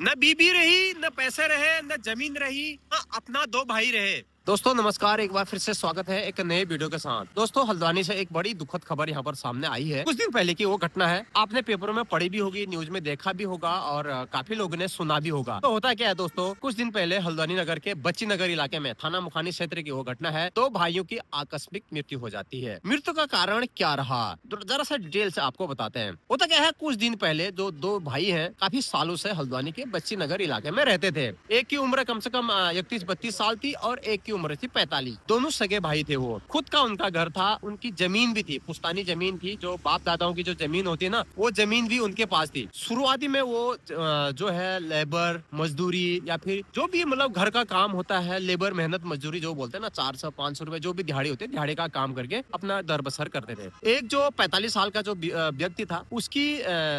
न बीबी रही, न पैसे रहे, न जमीन रही, न अपना दो भाई रहे। दोस्तों नमस्कार, एक बार फिर से स्वागत है एक नए वीडियो के साथ। दोस्तों हल्द्वानी से एक बड़ी दुखद खबर यहाँ पर सामने आई है। कुछ दिन पहले की वो घटना है, आपने पेपरों में पढ़ी भी होगी, न्यूज में देखा भी होगा और काफी लोगों ने सुना भी होगा। तो होता क्या है दोस्तों, कुछ दिन पहले हल्द्वानी नगर के बच्ची नगर इलाके में थाना मुखानी क्षेत्र की वो घटना है। दो भाइयों की आकस्मिक मृत्यु हो जाती है। मृत्यु का कारण क्या रहा, जरा सा डिटेल से आपको बताते हैं। होता क्या है, कुछ दिन पहले जो दो भाई हैं, काफी सालों से हल्द्वानी के बच्ची नगर इलाके में रहते थे। एक की उम्र कम से कम 31-32 साल थी और एक की उम्र थी 45। दोनों सगे भाई थे। वो खुद का उनका घर था, उनकी जमीन भी थी, पुश्तैनी जमीन थी, जो बाप दादाओं की जो जमीन होती है ना, वो जमीन भी उनके पास थी। शुरुआती में वो जो है लेबर मजदूरी या फिर जो भी मतलब घर का काम होता है, लेबर मेहनत मजदूरी जो बोलते हैं ना, 400-500 रुपए जो भी दिहाड़ी होती है, दिहाड़ी का काम करके अपना दर बसर करते थे। एक जो 45 साल का जो व्यक्ति था, उसकी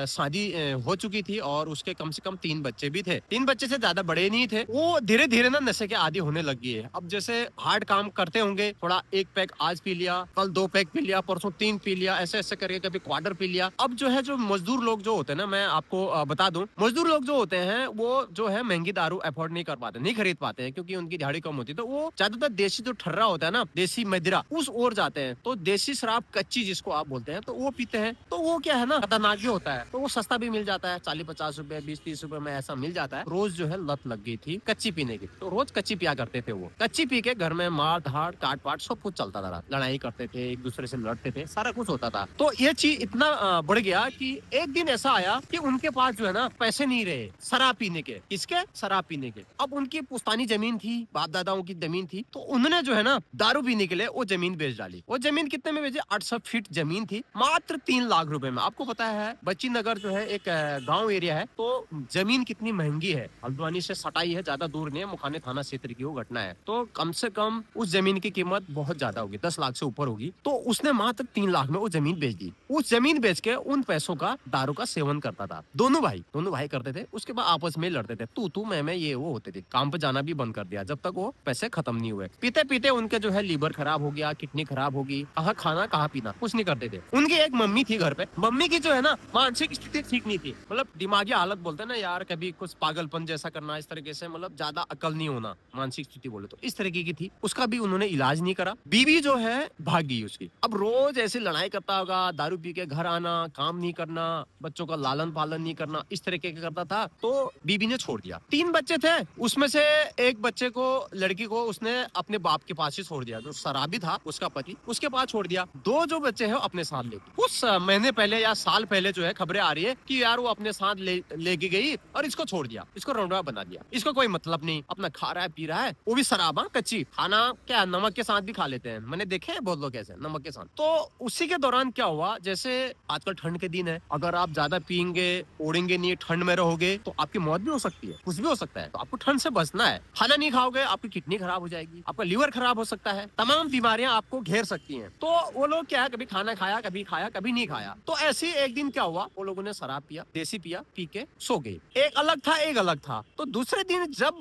शादी हो चुकी थी और उसके कम से कम 3 बच्चे भी थे। 3 बच्चे से ज्यादा बड़े नहीं थे। वो धीरे धीरे ना नशे के आदी होने लगी है। अब जैसे हार्ड काम करते होंगे, थोड़ा एक पैक आज पी लिया, कल 2 पैक पी लिया, परसों 3 पी लिया, ऐसे ऐसे करके कभी क्वार्टर पी लिया। अब जो है, जो मजदूर लोग जो होते हैं ना, मैं आपको बता दूं, मजदूर लोग जो होते हैं वो जो है महंगी दारू अफोर्ड नहीं कर पाते, नहीं खरीद पाते हैं, क्योंकि उनकी दिहाड़ी कम होती है। तो वो ज्यादातर देसी जो ठर्रा होता है ना, देसी मदिरा, उस ओर जाते हैं। तो देसी शराब कच्ची जिसको आप बोलते हैं, तो वो पीते हैं। तो वो क्या है ना, खतरनाक भी होता है। तो वो सस्ता भी मिल जाता है, 40-50 रुपए, 20-30 रुपए में ऐसा मिल जाता है। रोज जो है लत लग गई थी कच्ची पीने की, तो रोज कच्ची पिया करते थे। वो कच्ची पी के घर में मार धाड़ काट पाट सब कुछ चलता था। लड़ाई करते थे, एक दूसरे से लड़ते थे, सारा कुछ होता था। तो ये चीज इतना बढ़ गया कि एक दिन ऐसा आया कि उनके पास जो है ना पैसे नहीं रहे शराब पीने के। किसके? शराब पीने के। अब उनकी पुश्तैनी जमीन थी, बाप दादाओं की जमीन थी, तो उन्होंने जो है ना दारू पीने के लिए वो जमीन बेच डाली। वो जमीन कितने में बेची? 800 फीट जमीन थी, मात्र 3 लाख रुपए में। आपको पता है बच्ची नगर जो है एक गाँव एरिया है, तो जमीन कितनी महंगी है। हल्द्वानी से सटाई है, ज्यादा दूर नहीं है, मुखाने थाना क्षेत्र की वो घटना है। तो कम से कम उस जमीन की कीमत बहुत ज्यादा होगी, 10 लाख से ऊपर होगी। तो उसने मात्र 3 लाख में वो जमीन बेच दी। उस जमीन बेच के उन पैसों का दारू का सेवन करता था। दोनों भाई करते थे। उसके बाद आपस में लड़ते थे, तू मैं ये वो होते थे। काम पे जाना भी बंद कर दिया जब तक वो पैसे खत्म नहीं हुए। पीते पीते उनके जो है लीवर खराब हो गया, किडनी खराब होगी, कहाँ खाना कहाँ पीना, कुछ नहीं करते थे। उनकी एक मम्मी थी घर पे। मम्मी की जो है ना मानसिक स्थिति ठीक नहीं थी, मतलब दिमागी हालत बोलते हैं ना यार, कभी कुछ पागलपन जैसा करना, इस तरीके से, मतलब ज्यादा अकल नहीं होना, मानसिक स्थिति बोले तो इस तरीके की थी। उसका भी उन्होंने इलाज नहीं करा। बीवी जो है भाग गई उसकी। अब रोज ऐसे लड़ाई करता होगा, दारू पी के घर आना, काम नहीं करना, बच्चों का लालन पालन नहीं करना, इस तरीके का करता था। तो बीवी ने छोड़ दिया। 3 बच्चे थे, उसमें से एक बच्चे को, लड़की को उसने अपने बाप के पास ही छोड़ दिया, जो शराबी था उसका पति, उसके पास छोड़ दिया। 2 जो बच्चे हैं अपने साथ ले गई। कुछ महीने पहले या साल पहले जो है खबरें आ रही है कि यार वो अपने साथ लेके गई और इसको छोड़ दिया, इसको रौंडवा बना दिया। इसको कोई मतलब नहीं, अपना खा रहा है पी रहा है, वो भी शराब, कच्ची। खाना क्या नमक के साथ भी खा लेते हैं, मैंने देखे हैं बहुत लोग ऐसे नमक के साथ। तो उसी के दौरान क्या हुआ, जैसे आजकल ठंड के दिन है, अगर आप ज्यादा पियेंगे, ओढ़ेंगे नहीं, ठंड में रहोगे, तो आपकी मौत भी हो सकती है, कुछ भी हो सकता है। तो आपको ठंड से बचना है। खाना नहीं खाओगे, आपकी किडनी खराब हो जाएगी, आपका लीवर खराब हो सकता है, तमाम बीमारियां आपको घेर सकती हैं। तो वो लोग क्या है, कभी खाना खाया, कभी नहीं खाया। तो ऐसे ही एक दिन क्या हुआ, वो लोगों ने शराब पिया, देसी पिया, पी के सो गए। एक अलग था। तो दूसरे दिन जब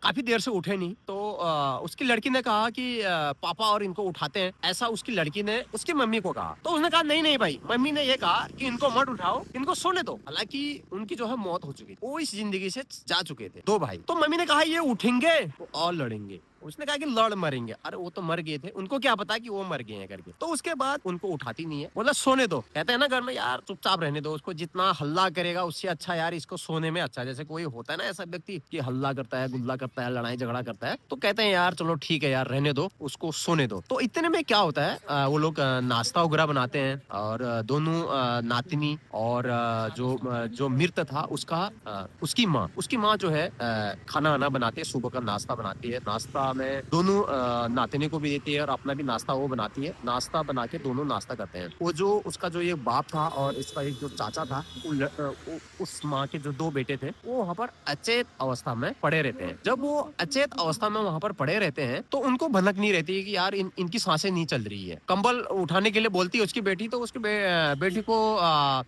काफी देर से उठे नहीं, तो उसकी लड़की ने कहा कि पापा और इनको उठाते हैं, ऐसा उसकी लड़की ने उसकी मम्मी को कहा। तो उसने कहा नहीं भाई, मम्मी ने ये कहा कि इनको मत उठाओ, इनको सोने दो। हालांकि उनकी जो है मौत हो चुकी, वो इस जिंदगी से जा चुके थे 2 भाई। तो मम्मी ने कहा ये उठेंगे तो और लड़ेंगे। उसने कहा कि लड़ मरेंगे। अरे वो तो मर गए थे, उनको क्या पता कि वो मर गए हैं करके। तो उसके बाद उनको उठाती नहीं है, बोला सोने दो। कहते हैं ना घर में यार चुपचाप रहने दो उसको, जितना हल्ला करेगा उससे अच्छा यार इसको सोने में अच्छा। जैसे कोई होता है ना ऐसा व्यक्ति कि हल्ला करता है, गुल्ला करता है, लड़ाई झगड़ा करता है, तो कहते हैं यार चलो ठीक है यार रहने दो उसको, सोने दो। तो इतने में क्या होता है, वो लोग नाश्ता वगैरह बनाते हैं और दोनों नातिनी और जो मृत था उसकी माँ जो है खाना आना बनाती है, सुबह का नाश्ता बनाती है। नाश्ता में दोनों नातिनी को भी देती है और अपना भी नाश्ता वो बनाती है। नाश्ता बना के दोनों नाश्ता करते हैं। वो जो उसका जो ये बाप था और इसका एक जो चाचा था, उस माँ के जो 2 बेटे थे, वो वहाँ पर अचेत अवस्था में पड़े रहते हैं। जब वो अचेत अवस्था में वहाँ पर पड़े रहते हैं, तो उनको भनक नहीं रहती कि यार इनकी सांसें नहीं चल रही है। कंबल उठाने के लिए बोलती है उसकी बेटी, तो उसकी बेटी को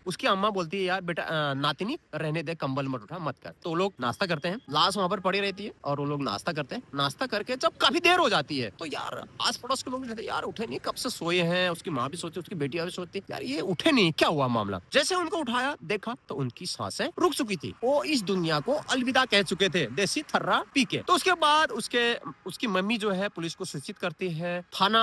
उसकी अम्मा बोलती है यार बेटा नातिनी रहने दे, कंबल मत उठा, मत कर। तो लोग नाश्ता करते हैं, लाश वहाँ पर पड़ी रहती है और वो लोग नाश्ता करते हैं। नाश्ता करके के जब काफी देर हो जाती है तो यार आस पड़ोस के लोग कहते यार उठे नहीं, कब से सोए हैं। उसकी माँ भी सोती, उसकी बेटियां भी सोती, यार ये उठे नहीं, क्या हुआ मामला। जैसे उनको उठाया, देखा तो उनकी सांसें रुक चुकी थी, वो इस दुनिया को अलविदा कह चुके थे देसी थर्रा पी के। तो उसके बाद उसकी मम्मी जो है पुलिस को सूचित करती है। थाना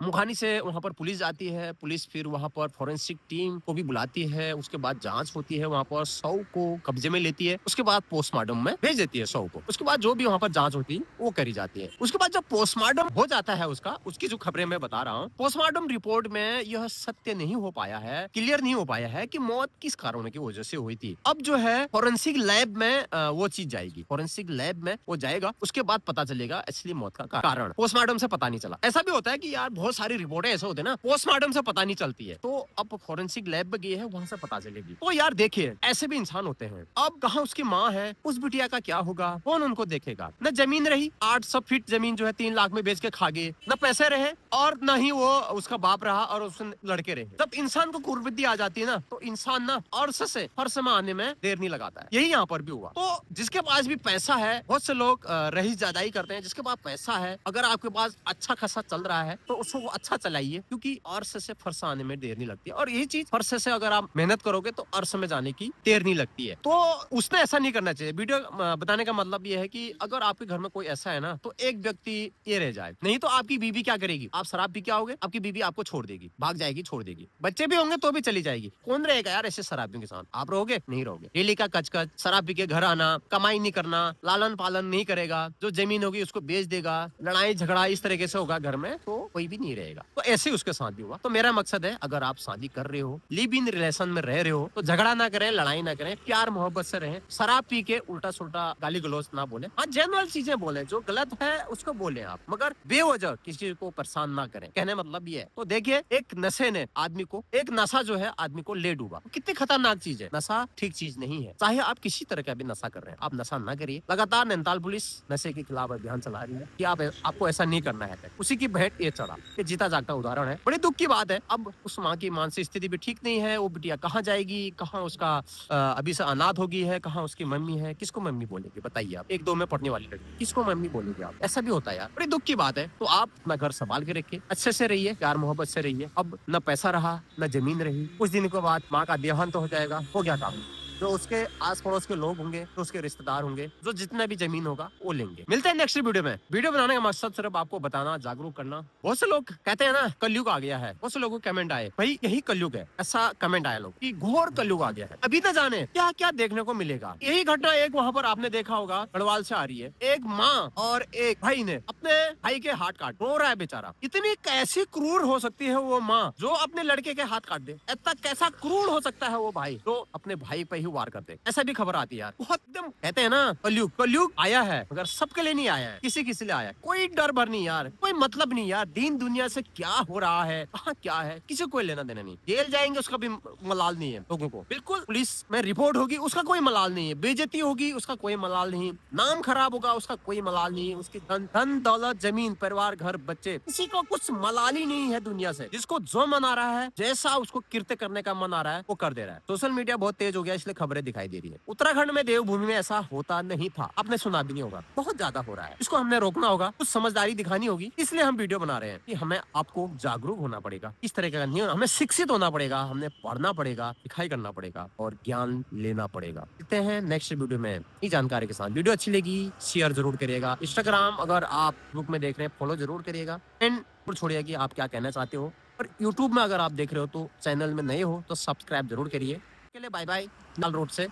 मुखानी से वहां पर पुलिस जाती है। पुलिस फिर वहां पर फोरेंसिक टीम को भी बुलाती है। उसके बाद जांच होती है, वहां पर शव को कब्जे में लेती है। उसके बाद पोस्टमार्टम में भेज देती है शव को। उसके बाद जो भी वहां पर जांच होती है वो करी जाती है। उसके बाद जब पोस्टमार्टम हो जाता है उसकी जो खबरें मैं बता रहा हूँ, पोस्टमार्टम रिपोर्ट में यह सत्य नहीं हो पाया है, क्लियर नहीं हो पाया है कि मौत किस कारणों की वजह से हुई थी। अब जो है फोरेंसिक लैब में वो चीज जाएगी, फोरेंसिक लैब में वो जाएगा। उसके बाद पता चलेगा असली मौत का कारण। पोस्टमार्टम से पता नहीं चला। ऐसा भी होता है कि यार बहुत सारी रिपोर्टें ऐसे होते हैं ना, पोस्टमार्टम से पता नहीं चलती है, तो अब फोरेंसिक लैब में गए हैं, वहां से पता चलेगी। तो यार देखिए, ऐसे भी इंसान होते हैं। अब कहाँ उसकी माँ है, उस बिटिया का क्या होगा, कौन उनको देखेगा। न जमीन रही, 800 फीट जमीन जो है 3 लाख में बेच के खा गए, न पैसे रहे और न ही वो उसका बाप रहा और उसके लड़के रहे। जब इंसान को कुर्बती आ जाती है ना, तो इंसान ना अर्श से फर्श में आने में देर नहीं लगाता है। यही यहाँ पर भी हुआ। तो जिसके पास भी पैसा है, बहुत से लोग रही ज्यादा ही करते हैं। जिसके पास पैसा है, अगर आपके पास अच्छा खासा चल रहा है तो उसको अच्छा चलाइए, क्योंकि अर्श से फर्श आने में देर नहीं लगती है। और यही चीज फर्श से अगर आप मेहनत करोगे तो अर्श में जाने की देर नहीं लगती है। तो उसने ऐसा नहीं करना चाहिए। वीडियो बताने का मतलब ये है कि अगर आपके घर में कोई ऐसा है ना, तो एक व्यक्ति ये रह जाए। नहीं तो आपकी बीवी क्या करेगी, आप शराब पी के आओगे, आपकी बीवी आपको छोड़ देगी, भाग जाएगी, छोड़ देगी। बच्चे भी होंगे तो भी चली जाएगी। कौन रहेगा यार ऐसे शराबियों के साथ, आप रहोगे? नहीं रहोगे। डेली का कचकच, शराब पी के घर आना, कमाई नहीं करना, लालन पालन नहीं करेगा, जो जमीन होगी उसको बेच देगा, लड़ाई झगड़ा इस तरीके से होगा घर में, तो कोई भी नहीं रहेगा। तो ऐसे उसके साथ भी हुआ। तो मेरा मकसद है, अगर आप शादी कर रहे हो, लिव इन रिलेशन में रह रहे हो, तो झगड़ा ना करें, लड़ाई ना करें, प्यार मोहब्बत से रहें। शराब पी के उल्टा सुल्टा गाली गलौज ना बोले। हाँ, जेन्युइन चीजें बोले, जो गलत है उसको बोले आप, मगर बेवजह किसी को परेशान ना करें। कहने मतलब ये है। तो देखिए, एक नशे ने आदमी को, एक नशा जो है आदमी को ले डूबा। कितनी खतरनाक चीज है। नशा ठीक चीज नहीं है। चाहे आप किसी तरह का भी नशा कर रहे हैं, आप नशा ना करिए। लगातार नैनीताल पुलिस नशे के खिलाफ अभियान चला रही है कि आपको ऐसा नहीं करना है। उसी की भेंट ये चढ़ा, ये जीता जागता उदाहरण है। बड़ी दुख की बात है। अब उस माँ की मानसिक स्थिति भी ठीक नहीं है। वो बिटिया कहाँ जाएगी, कहाँ उसका अभी से अनाथ होगी है, कहाँ उसकी मम्मी है, किसको मम्मी बोलेगी बताइए आप। 1-2 में पढ़ने वाली लड़की किसको मम्मी बोलेगी आप। ऐसा भी होता है यार, बड़ी दुख की बात है। तो आप अपना घर संभाल के रखिए, अच्छे से रहिए, प्यार मोहब्बत से रहिए। अब न पैसा रहा, न जमीन रही। कुछ दिन के बाद माँ का देहांत हो जाएगा, हो गया काम। जो उसके आस पड़ोस के लोग होंगे, जो उसके रिश्तेदार होंगे, जो जितना भी जमीन होगा वो लेंगे। मिलते हैं नेक्स्ट वीडियो में। वीडियो बनाने का मकसद सिर्फ आपको बताना, जागरूक करना। बहुत से लोग कहते हैं ना कलयुग आ गया है। बहुत से लोगों को कमेंट आए, भाई यही कलयुग है, ऐसा कमेंट आया लोग कि घोर कलयुग आ गया है। अभी न जाने क्या क्या देखने को मिलेगा। यही घटना एक वहाँ पर आपने देखा होगा, गढ़वाल से आ रही है। एक माँ और एक भाई ने अपने भाई के हाथ काट, रो रहा है बेचारा। इतनी कैसी क्रूर हो सकती है वो माँ जो अपने लड़के के हाथ काट दे। इतना कैसा क्रूर हो सकता है वो भाई जो अपने भाई पे ही वार कर दे। ऐसा भी खबर आती है यार। बहुत एकदम कहते हैं ना कलयुग आया है, मगर सबके लिए नहीं आया है, किसी किसी लिए आया है। कोई डर भर नहीं यार, कोई मतलब नहीं यार। दीन दुनिया से क्या हो रहा है, कहाँ क्या है, किसी को कोई लेना देना नहीं। जेल जाएंगे उसका भी मलाल नहीं है लोगों को। बिल्कुल पुलिस में रिपोर्ट होगी उसका कोई मलाल नहीं है। बेइज्जती होगी उसका कोई मलाल नहीं। नाम खराब होगा उसका कोई मलाल नहीं। उसकी धन दौलत, जमीन, परिवार, घर, बच्चे, किसी को कुछ मलाल ही नहीं है दुनिया से। जिसको जो मन आ रहा है, जैसा उसको कृत्य करने का मन आ रहा है, वो कर दे रहा है। सोशल मीडिया बहुत तेज हो गया, इसलिए खबरें दिखाई दे रही है। उत्तराखंड में देवभूमि में ऐसा होता नहीं था, आपने सुना भी नहीं होगा। बहुत ज्यादा हो रहा है। इसको हमने रोकना होगा, कुछ समझदारी दिखानी होगी। इसलिए हम वीडियो बना रहे हैं कि हमें आपको जागरूक होना पड़ेगा। इस तरह का नहीं होना, हमें शिक्षित होना पड़ेगा, हमने पढ़ना पड़ेगा, लिखाई करना पड़ेगा और ज्ञान लेना पड़ेगा। मिलते हैं नेक्स्ट वीडियो में इस जानकारी के साथ। वीडियो अच्छी लगी शेयर जरूर करिएगा। इंस्टाग्राम अगर आप ग्रुप में देख रहे हैं फॉलो जरूर करिएगा। एंड छोड़िए कि आप क्या कहना चाहते हो। और यूट्यूब में अगर आप देख रहे हो तो चैनल में नए हो तो सब्सक्राइब जरूर करिए। के लिए बाय बाय, लाल रोड से।